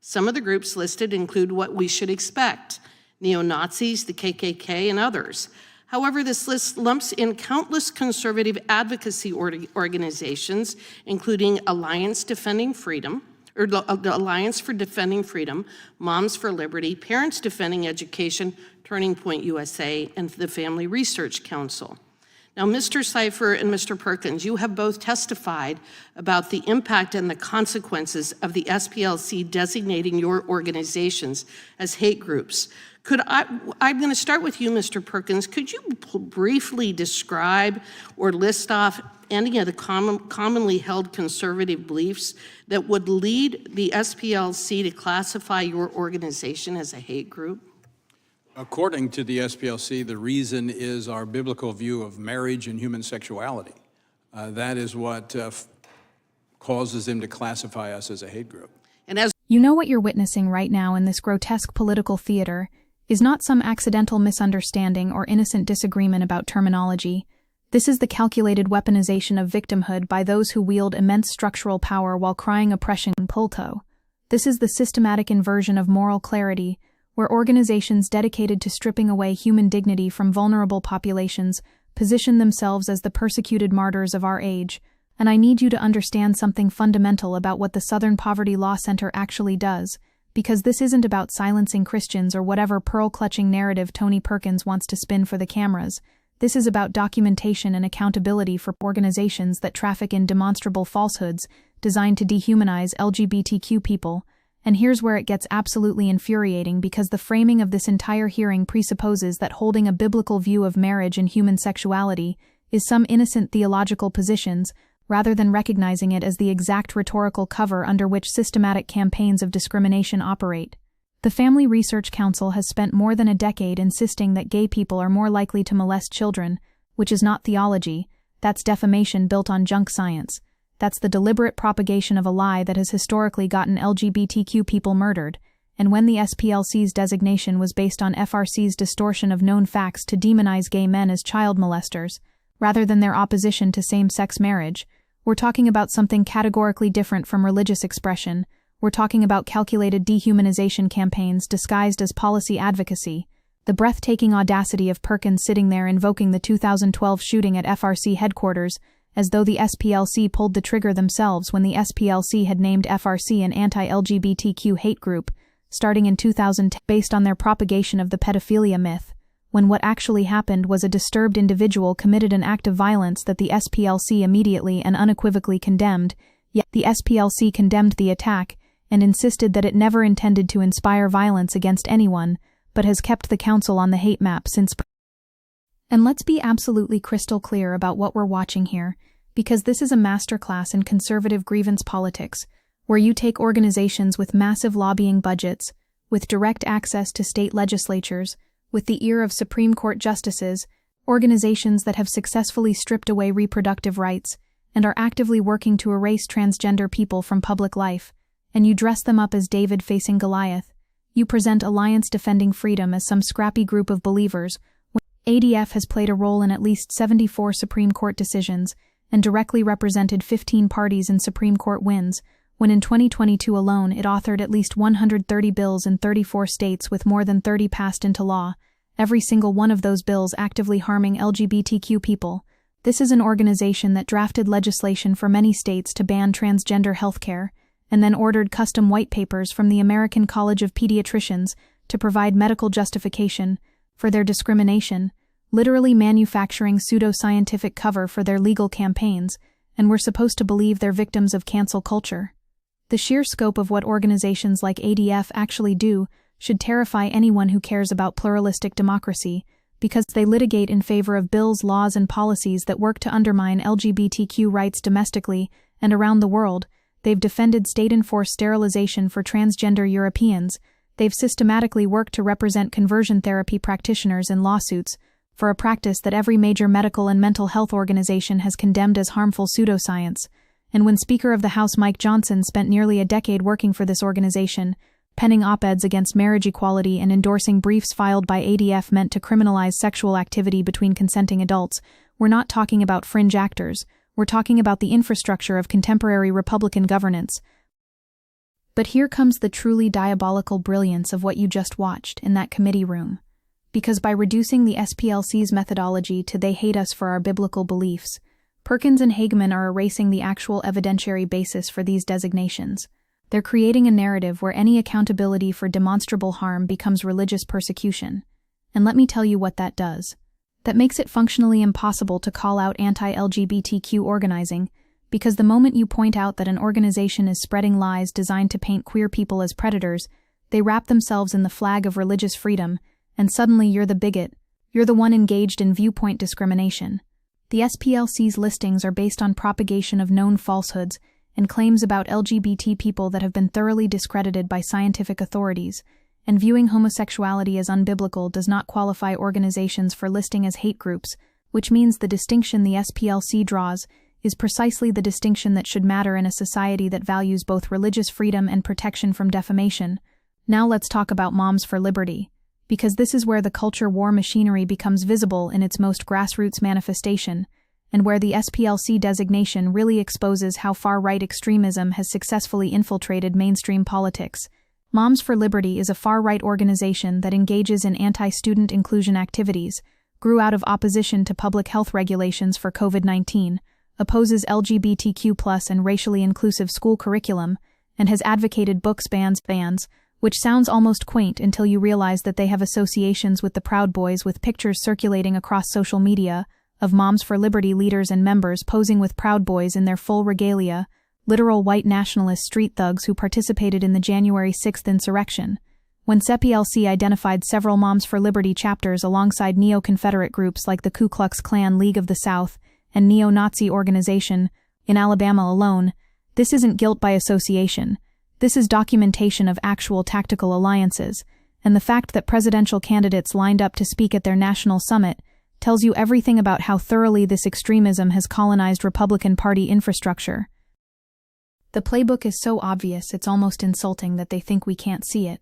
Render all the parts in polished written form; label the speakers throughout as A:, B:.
A: Some of the groups listed include what we should expect: neo-Nazis, the KKK, and others. However, this list lumps in countless conservative advocacy organizations, including the Alliance for Defending Freedom, Moms for Liberty, Parents Defending Education, Turning Point USA, and the Family Research Council. Now, Mr. Cipher and Mr. Perkins, you have both testified about the impact and the consequences of the SPLC designating your organizations as hate groups. I'm going to start with you, Mr. Perkins. Could you briefly describe or list off any of the commonly held conservative beliefs that would lead the SPLC to classify your organization as a hate group?
B: According to the SPLC, the reason is our biblical view of marriage and human sexuality. That is what causes them to classify us as a hate group.
A: And as
C: you know, what you're witnessing right now in this grotesque political theater is not some accidental misunderstanding or innocent disagreement about terminology. This is the calculated weaponization of victimhood by those who wield immense structural power while crying oppression pulto. This is the systematic inversion of moral clarity, where organizations dedicated to stripping away human dignity from vulnerable populations position themselves as the persecuted martyrs of our age. And I need you to understand something fundamental about what the Southern Poverty Law Center actually does, because this isn't about silencing Christians or whatever pearl-clutching narrative Tony Perkins wants to spin for the cameras. This is about documentation and accountability for organizations that traffic in demonstrable falsehoods designed to dehumanize LGBTQ people. And here's where it gets absolutely infuriating, because the framing of this entire hearing presupposes that holding a biblical view of marriage and human sexuality is some innocent theological positions, rather than recognizing it as the exact rhetorical cover under which systematic campaigns of discrimination operate. The Family Research Council has spent more than a decade insisting that gay people are more likely to molest children, which is not theology. That's defamation built on junk science. That's the deliberate propagation of a lie that has historically gotten LGBTQ people murdered. And when the SPLC's designation was based on FRC's distortion of known facts to demonize gay men as child molesters, rather than their opposition to same-sex marriage, we're talking about something categorically different from religious expression. We're talking about calculated dehumanization campaigns disguised as policy advocacy. The breathtaking audacity of Perkins sitting there invoking the 2012 shooting at FRC headquarters, as though the SPLC pulled the trigger themselves when the SPLC had named FRC an anti-LGBTQ hate group, starting in 2010, based on their propagation of the pedophilia myth, when what actually happened was a disturbed individual committed an act of violence that the SPLC immediately and unequivocally condemned, yet the SPLC condemned the attack and insisted that it never intended to inspire violence against anyone, but has kept the council on the hate map since. And let's be absolutely crystal clear about what we're watching here, because this is a masterclass in conservative grievance politics, where you take organizations with massive lobbying budgets, with direct access to state legislatures, with the ear of Supreme Court justices, organizations that have successfully stripped away reproductive rights and are actively working to erase transgender people from public life, and you dress them up as David facing Goliath. You present Alliance Defending Freedom as some scrappy group of believers. ADF has played a role in at least 74 Supreme Court decisions and directly represented 15 parties in Supreme Court wins, when in 2022 alone it authored at least 130 bills in 34 states, with more than 30 passed into law, every single one of those bills actively harming LGBTQ people. This is an organization that drafted legislation for many states to ban transgender healthcare, and then ordered custom white papers from the American College of Pediatricians to provide medical justification for their discrimination, literally manufacturing pseudo-scientific cover for their legal campaigns, and we're supposed to believe they're victims of cancel culture. The sheer scope of what organizations like ADF actually do should terrify anyone who cares about pluralistic democracy, because they litigate in favor of bills, laws, and policies that work to undermine LGBTQ rights domestically and around the world. They've defended state-enforced sterilization for transgender Europeans. They've systematically worked to represent conversion therapy practitioners in lawsuits for a practice that every major medical and mental health organization has condemned as harmful pseudoscience. And when Speaker of the House Mike Johnson spent nearly a decade working for this organization, penning op-eds against marriage equality and endorsing briefs filed by ADF meant to criminalize sexual activity between consenting adults, we're not talking about fringe actors, we're talking about the infrastructure of contemporary Republican governance. But here comes the truly diabolical brilliance of what you just watched in that committee room. Because by reducing the SPLC's methodology to "they hate us for our biblical beliefs," Perkins and Hageman are erasing the actual evidentiary basis for these designations. They're creating a narrative where any accountability for demonstrable harm becomes religious persecution. And let me tell you what that does. That makes it functionally impossible to call out anti-LGBTQ organizing, because the moment you point out that an organization is spreading lies designed to paint queer people as predators, they wrap themselves in the flag of religious freedom, and suddenly you're the bigot. You're the one engaged in viewpoint discrimination. The SPLC's listings are based on propagation of known falsehoods and claims about LGBT people that have been thoroughly discredited by scientific authorities, and viewing homosexuality as unbiblical does not qualify organizations for listing as hate groups, which means the distinction the SPLC draws is precisely the distinction that should matter in a society that values both religious freedom and protection from defamation. Now let's talk about Moms for Liberty, because this is where the culture war machinery becomes visible in its most grassroots manifestation, and where the SPLC designation really exposes how far-right extremism has successfully infiltrated mainstream politics. Moms for Liberty is a far-right organization that engages in anti-student inclusion activities, grew out of opposition to public health regulations for COVID-19, opposes LGBTQ+ and racially inclusive school curriculum, and has advocated books bans, which sounds almost quaint until you realize that they have associations with the Proud Boys, with pictures circulating across social media of Moms for Liberty leaders and members posing with Proud Boys in their full regalia, literal white nationalist street thugs who participated in the January 6th insurrection. When SPLC identified several Moms for Liberty chapters alongside neo-Confederate groups like the Ku Klux Klan League of the South and neo-Nazi organization in Alabama alone, this isn't guilt by association. This is documentation of actual tactical alliances, and the fact that presidential candidates lined up to speak at their national summit tells you everything about how thoroughly this extremism has colonized Republican Party infrastructure. The playbook is so obvious it's almost insulting that they think we can't see it.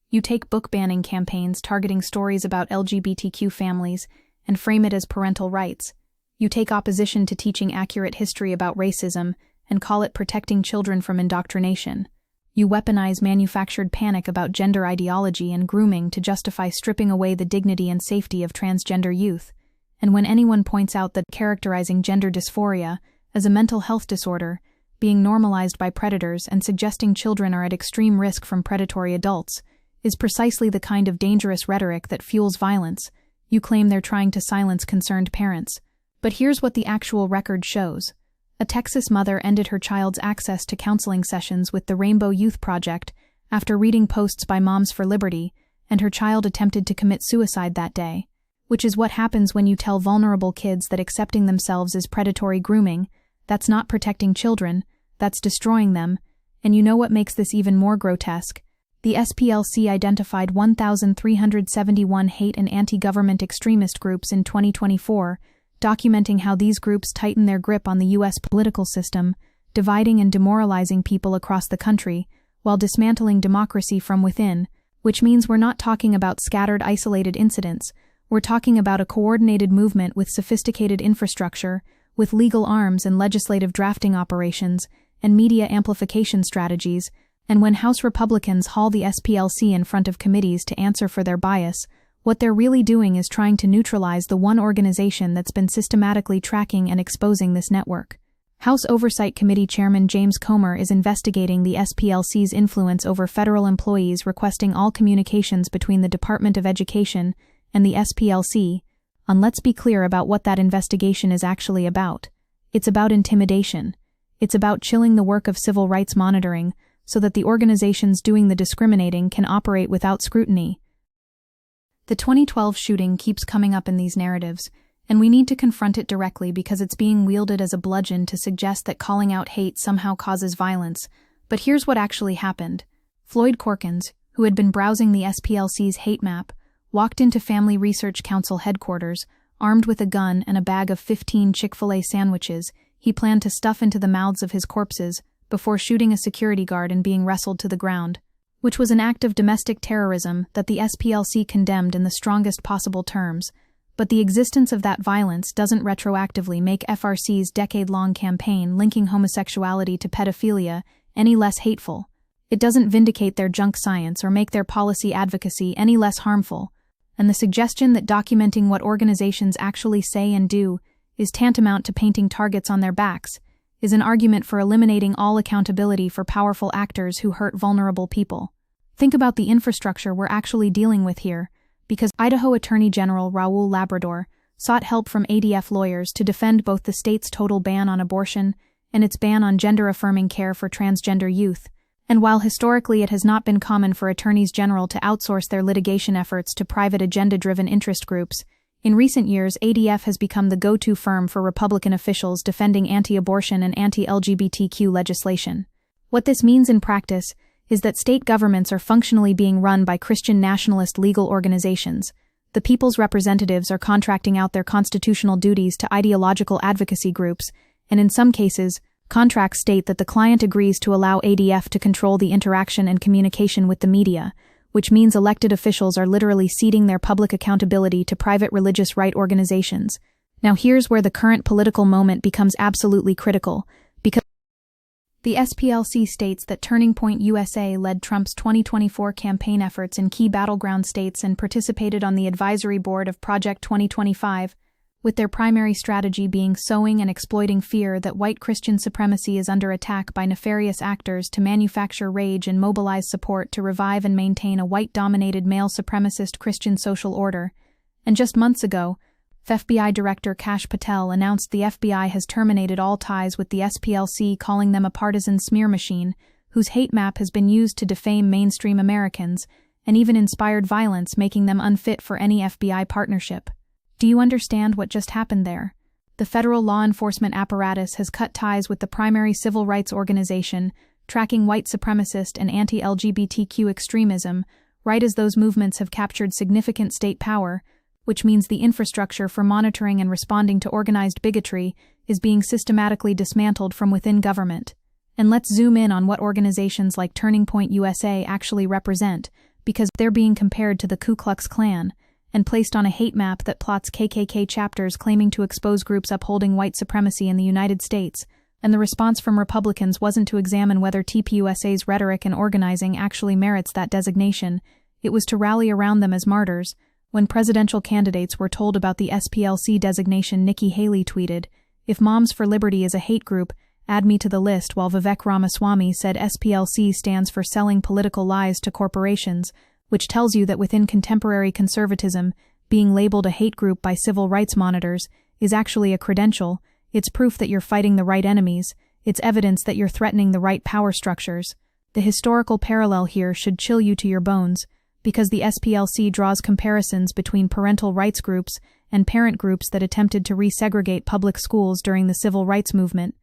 C: You take book banning campaigns targeting stories about LGBTQ families and frame it as parental rights. You take opposition to teaching accurate history about racism and call it protecting children from indoctrination. You weaponize manufactured panic about gender ideology and grooming to justify stripping away the dignity and safety of transgender youth. And when anyone points out that characterizing gender dysphoria as a mental health disorder, being normalized by predators, and suggesting children are at extreme risk from predatory adults, is precisely the kind of dangerous rhetoric that fuels violence, you claim they're trying to silence concerned parents. But here's what the actual record shows. A Texas mother ended her child's access to counseling sessions with the Rainbow Youth Project after reading posts by Moms for Liberty, and her child attempted to commit suicide that day. Which is what happens when you tell vulnerable kids that accepting themselves is predatory grooming. That's not protecting children, that's destroying them. And you know what makes this even more grotesque? The SPLC identified 1,371 hate and anti-government extremist groups in 2024, documenting how these groups tighten their grip on the U.S. political system, dividing and demoralizing people across the country, while dismantling democracy from within, which means we're not talking about scattered, isolated incidents. We're talking about a coordinated movement with sophisticated infrastructure, with legal arms and legislative drafting operations, and media amplification strategies. And when House Republicans haul the SPLC in front of committees to answer for their bias, what they're really doing is trying to neutralize the one organization that's been systematically tracking and exposing this network. House Oversight Committee Chairman James Comer is investigating the SPLC's influence over federal employees, requesting all communications between the Department of Education and the SPLC. And let's be clear about what that investigation is actually about. It's about intimidation. It's about chilling the work of civil rights monitoring so that the organizations doing the discriminating can operate without scrutiny. The 2012 shooting keeps coming up in these narratives, and we need to confront it directly because it's being wielded as a bludgeon to suggest that calling out hate somehow causes violence. But here's what actually happened. Floyd Corkins, who had been browsing the SPLC's hate map, walked into Family Research Council headquarters, armed with a gun and a bag of 15 Chick-fil-A sandwiches he planned to stuff into the mouths of his corpses before shooting a security guard and being wrestled to the ground, which was an act of domestic terrorism that the SPLC condemned in the strongest possible terms. But the existence of that violence doesn't retroactively make FRC's decade-long campaign linking homosexuality to pedophilia any less hateful. It doesn't vindicate their junk science or make their policy advocacy any less harmful, and the suggestion that documenting what organizations actually say and do is tantamount to painting targets on their backs is an argument for eliminating all accountability for powerful actors who hurt vulnerable people. Think about the infrastructure we're actually dealing with here, because Idaho Attorney General Raul Labrador sought help from ADF lawyers to defend both the state's total ban on abortion and its ban on gender-affirming care for transgender youth. And while historically it has not been common for attorneys general to outsource their litigation efforts to private agenda-driven interest groups, in recent years ADF has become the go-to firm for Republican officials defending anti-abortion and anti-LGBTQ legislation. What this means in practice is that state governments are functionally being run by Christian nationalist legal organizations. The people's representatives are contracting out their constitutional duties to ideological advocacy groups, and in some cases, contracts state that the client agrees to allow ADF to control the interaction and communication with the media, which means elected officials are literally ceding their public accountability to private religious right organizations. Now here's where the current political moment becomes absolutely critical, because the SPLC states that Turning Point USA led Trump's 2024 campaign efforts in key battleground states and participated on the advisory board of Project 2025, with their primary strategy being sowing and exploiting fear that white Christian supremacy is under attack by nefarious actors to manufacture rage and mobilize support to revive and maintain a white-dominated male supremacist Christian social order. And just months ago, FBI Director Kash Patel announced the FBI has terminated all ties with the SPLC, calling them a partisan smear machine whose hate map has been used to defame mainstream Americans and even inspired violence, making them unfit for any FBI partnership. Do you understand what just happened there? The federal law enforcement apparatus has cut ties with the primary civil rights organization tracking white supremacist and anti-LGBTQ extremism, right as those movements have captured significant state power, which means the infrastructure for monitoring and responding to organized bigotry is being systematically dismantled from within government. And let's zoom in on what organizations like Turning Point USA actually represent, because they're being compared to the Ku Klux Klan and placed on a hate map that plots KKK chapters claiming to expose groups upholding white supremacy in the United States. And the response from Republicans wasn't to examine whether TPUSA's rhetoric and organizing actually merits that designation. It was to rally around them as martyrs. When presidential candidates were told about the SPLC designation, Nikki Haley tweeted, "If Moms for Liberty is a hate group, add me to the list," while Vivek Ramaswamy said SPLC stands for selling political lies to corporations, which tells you that within contemporary conservatism, being labeled a hate group by civil rights monitors is actually a credential. It's proof that you're fighting the right enemies. It's evidence that you're threatening the right power structures. The historical parallel here should chill you to your bones, because the SPLC draws comparisons between parental rights groups and parent groups that attempted to resegregate public schools during the civil rights movement.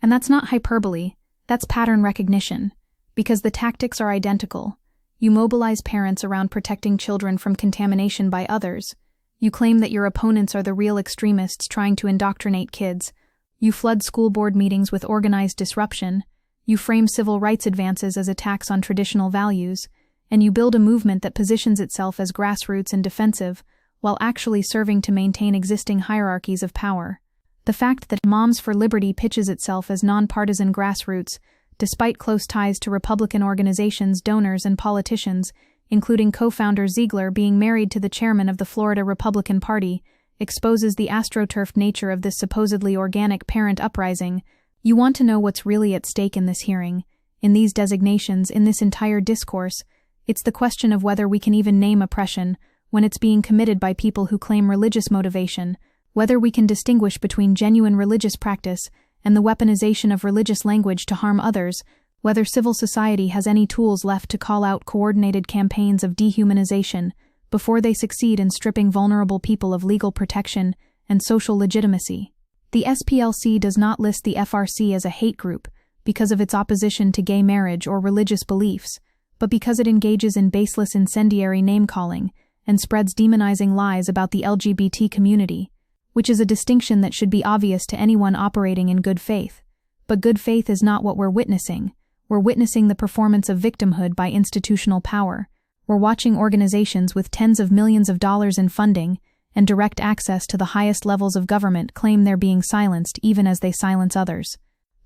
C: And that's not hyperbole, that's pattern recognition, because the tactics are identical. You mobilize parents around protecting children from contamination by others. You claim that your opponents are the real extremists trying to indoctrinate kids. You flood school board meetings with organized disruption. You frame civil rights advances as attacks on traditional values. And you build a movement that positions itself as grassroots and defensive, while actually serving to maintain existing hierarchies of power. The fact that Moms for Liberty pitches itself as nonpartisan grassroots, despite close ties to Republican organizations, donors, and politicians, including co-founder Ziegler being married to the chairman of the Florida Republican Party, exposes the astroturfed nature of this supposedly organic parent uprising. You want to know what's really at stake in this hearing, in these designations, in this entire discourse. It's the question of whether we can even name oppression when it's being committed by people who claim religious motivation, whether we can distinguish between genuine religious practice and the weaponization of religious language to harm others, whether civil society has any tools left to call out coordinated campaigns of dehumanization before they succeed in stripping vulnerable people of legal protection and social legitimacy. The SPLC does not list the FRC as a hate group because of its opposition to gay marriage or religious beliefs, but because it engages in baseless incendiary name-calling and spreads demonizing lies about the LGBT community, which is a distinction that should be obvious to anyone operating in good faith. But good faith is not what we're witnessing. We're witnessing the performance of victimhood by institutional power. We're watching organizations with tens of millions of dollars in funding and direct access to the highest levels of government claim they're being silenced even as they silence others.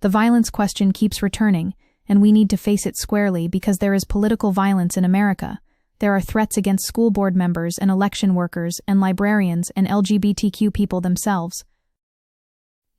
C: The violence question keeps returning, and we need to face it squarely because there is political violence in America. There are threats against school board members and election workers and librarians and LGBTQ people themselves.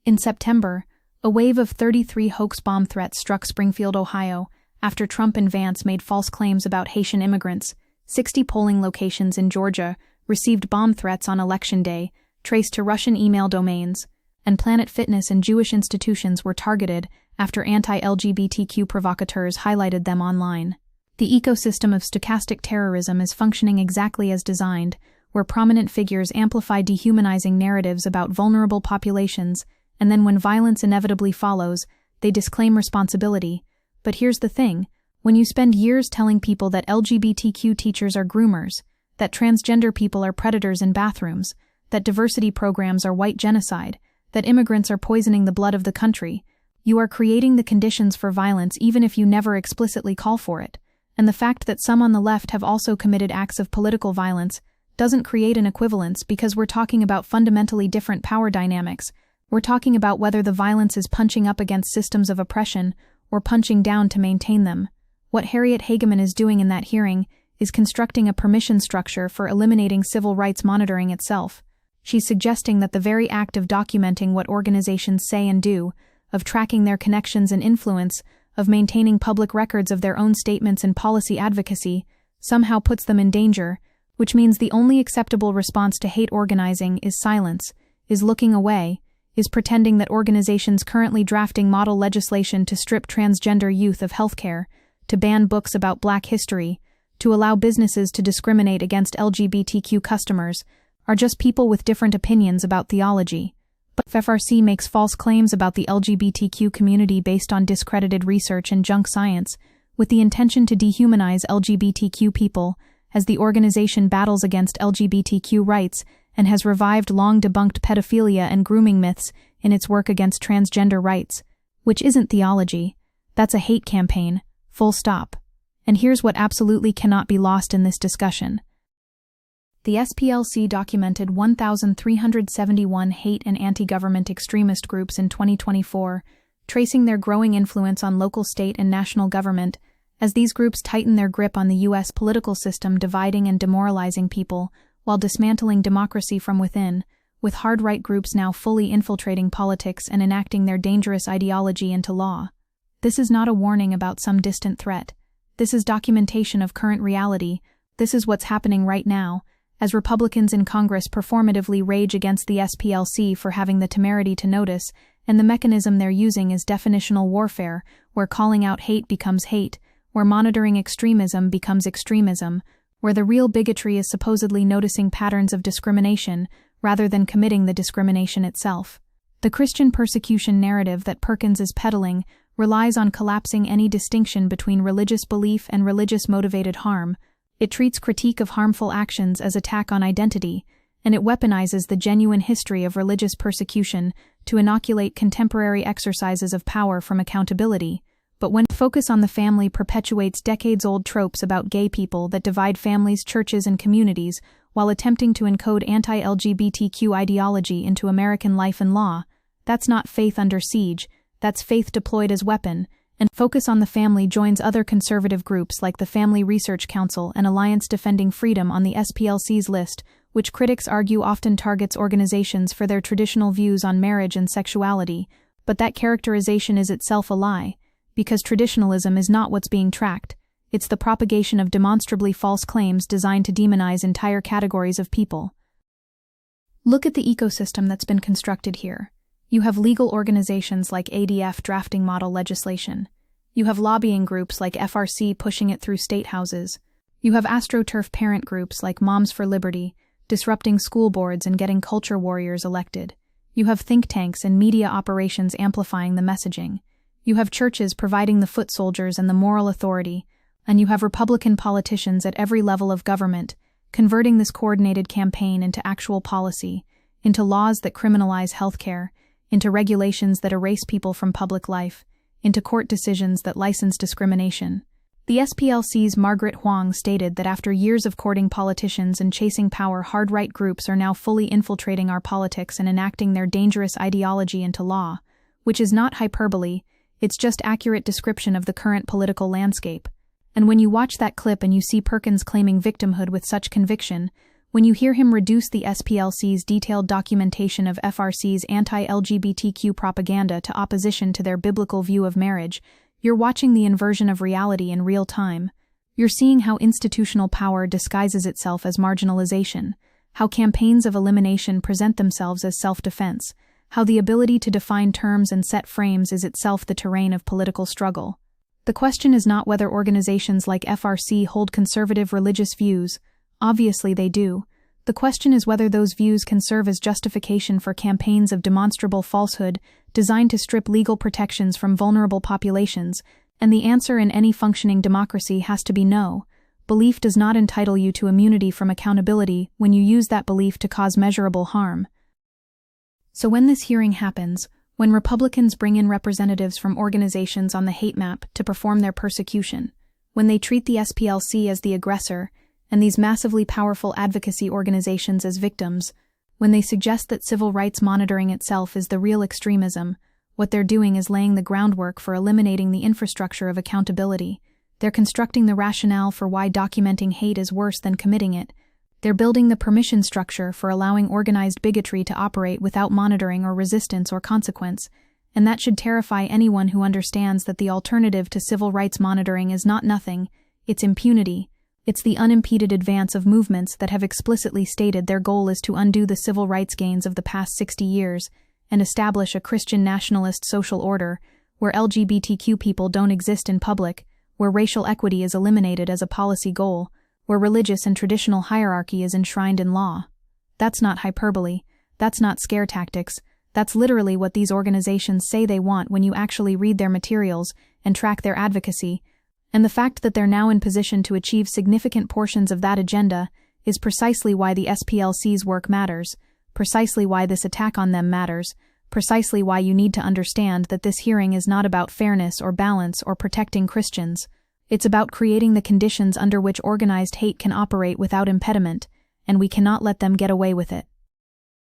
C: In September, a wave of 33 hoax bomb threats struck Springfield, Ohio, after Trump and Vance made false claims about Haitian immigrants. 60 polling locations in Georgia received bomb threats on Election Day, traced to Russian email domains, and Planet Fitness and Jewish institutions were targeted after anti-LGBTQ provocateurs highlighted them online. The ecosystem of stochastic terrorism is functioning exactly as designed, where prominent figures amplify dehumanizing narratives about vulnerable populations, and then when violence inevitably follows, they disclaim responsibility. But here's the thing, when you spend years telling people that LGBTQ teachers are groomers, that transgender people are predators in bathrooms, that diversity programs are white genocide, that immigrants are poisoning the blood of the country, you are creating the conditions for violence even if you never explicitly call for it. And the fact that some on the left have also committed acts of political violence doesn't create an equivalence because we're talking about fundamentally different power dynamics. We're talking about whether the violence is punching up against systems of oppression or punching down to maintain them. What Harriet Hageman is doing in that hearing is constructing a permission structure for eliminating civil rights monitoring itself. She's suggesting that the very act of documenting what organizations say and do, of tracking their connections and influence, of maintaining public records of their own statements and policy advocacy, somehow puts them in danger, which means the only acceptable response to hate organizing is silence, is looking away, is pretending that organizations currently drafting model legislation to strip transgender youth of healthcare, to ban books about Black history, to allow businesses to discriminate against LGBTQ customers, are just people with different opinions about theology. But FRC makes false claims about the LGBTQ community based on discredited research and junk science, with the intention to dehumanize LGBTQ people, as the organization battles against LGBTQ rights and has revived long-debunked pedophilia and grooming myths in its work against transgender rights, which isn't theology. That's a hate campaign, full stop. And here's what absolutely cannot be lost in this discussion. The SPLC documented 1,371 hate and anti-government extremist groups in 2024, tracing their growing influence on local, state, and national government, as these groups tighten their grip on the U.S. political system, dividing and demoralizing people, while dismantling democracy from within, with hard-right groups now fully infiltrating politics and enacting their dangerous ideology into law. This is not a warning about some distant threat. This is documentation of current reality. This is what's happening right now, as Republicans in Congress performatively rage against the SPLC for having the temerity to notice, and the mechanism they're using is definitional warfare, where calling out hate becomes hate, where monitoring extremism becomes extremism, where the real bigotry is supposedly noticing patterns of discrimination rather than committing the discrimination itself. The Christian persecution narrative that Perkins is peddling relies on collapsing any distinction between religious belief and religious-motivated harm. It treats critique of harmful actions as attack on identity, and it weaponizes the genuine history of religious persecution to inoculate contemporary exercises of power from accountability. But when focus on the family perpetuates decades-old tropes about gay people that divide families, churches, and communities, while attempting to encode anti-LGBTQ ideology into American life and law, that's not faith under siege, that's faith deployed as weapon. And focus on the family joins other conservative groups like the Family Research Council and Alliance Defending Freedom on the SPLC's list, which critics argue often targets organizations for their traditional views on marriage and sexuality. But that characterization is itself a lie, because traditionalism is not what's being tracked. It's the propagation of demonstrably false claims designed to demonize entire categories of people. Look at the ecosystem that's been constructed here. You have legal organizations like ADF drafting model legislation. You have lobbying groups like FRC pushing it through state houses. You have AstroTurf parent groups like Moms for Liberty disrupting school boards and getting culture warriors elected. You have think tanks and media operations amplifying the messaging. You have churches providing the foot soldiers and the moral authority. And you have Republican politicians at every level of government converting this coordinated campaign into actual policy, into laws that criminalize healthcare, into regulations that erase people from public life, into court decisions that license discrimination. The SPLC's Margaret Huang stated that after years of courting politicians and chasing power, hard-right groups are now fully infiltrating our politics and enacting their dangerous ideology into law, which is not hyperbole, It's just accurate description of the current political landscape. And when you watch that clip and you see Perkins claiming victimhood with such conviction, when you hear him reduce the SPLC's detailed documentation of FRC's anti-LGBTQ propaganda to opposition to their biblical view of marriage, you're watching the inversion of reality in real time. You're seeing how institutional power disguises itself as marginalization, how campaigns of elimination present themselves as self-defense, how the ability to define terms and set frames is itself the terrain of political struggle. The question is not whether organizations like FRC hold conservative religious views. Obviously they do. The question is whether those views can serve as justification for campaigns of demonstrable falsehood designed to strip legal protections from vulnerable populations, and the answer in any functioning democracy has to be no. Belief does not entitle you to immunity from accountability when you use that belief to cause measurable harm. So when this hearing happens, when Republicans bring in representatives from organizations on the hate map to perform their persecution, when they treat the SPLC as the aggressor, and these massively powerful advocacy organizations as victims, when they suggest that civil rights monitoring itself is the real extremism, what they're doing is laying the groundwork for eliminating the infrastructure of accountability. They're constructing the rationale for why documenting hate is worse than committing it. They're building the permission structure for allowing organized bigotry to operate without monitoring or resistance or consequence, and that should terrify anyone who understands that the alternative to civil rights monitoring is not nothing, it's impunity. It's the unimpeded advance of movements that have explicitly stated their goal is to undo the civil rights gains of the past 60 years and establish a Christian nationalist social order where LGBTQ people don't exist in public, where racial equity is eliminated as a policy goal, where religious and traditional hierarchy is enshrined in law. That's not hyperbole. That's not scare tactics. That's literally what these organizations say they want when you actually read their materials and track their advocacy. And the fact that they're now in position to achieve significant portions of that agenda is precisely why the SPLC's work matters, precisely why this attack on them matters, precisely why you need to understand that this hearing is not about fairness or balance or protecting Christians. It's about creating the conditions under which organized hate can operate without impediment, and we cannot let them get away with it.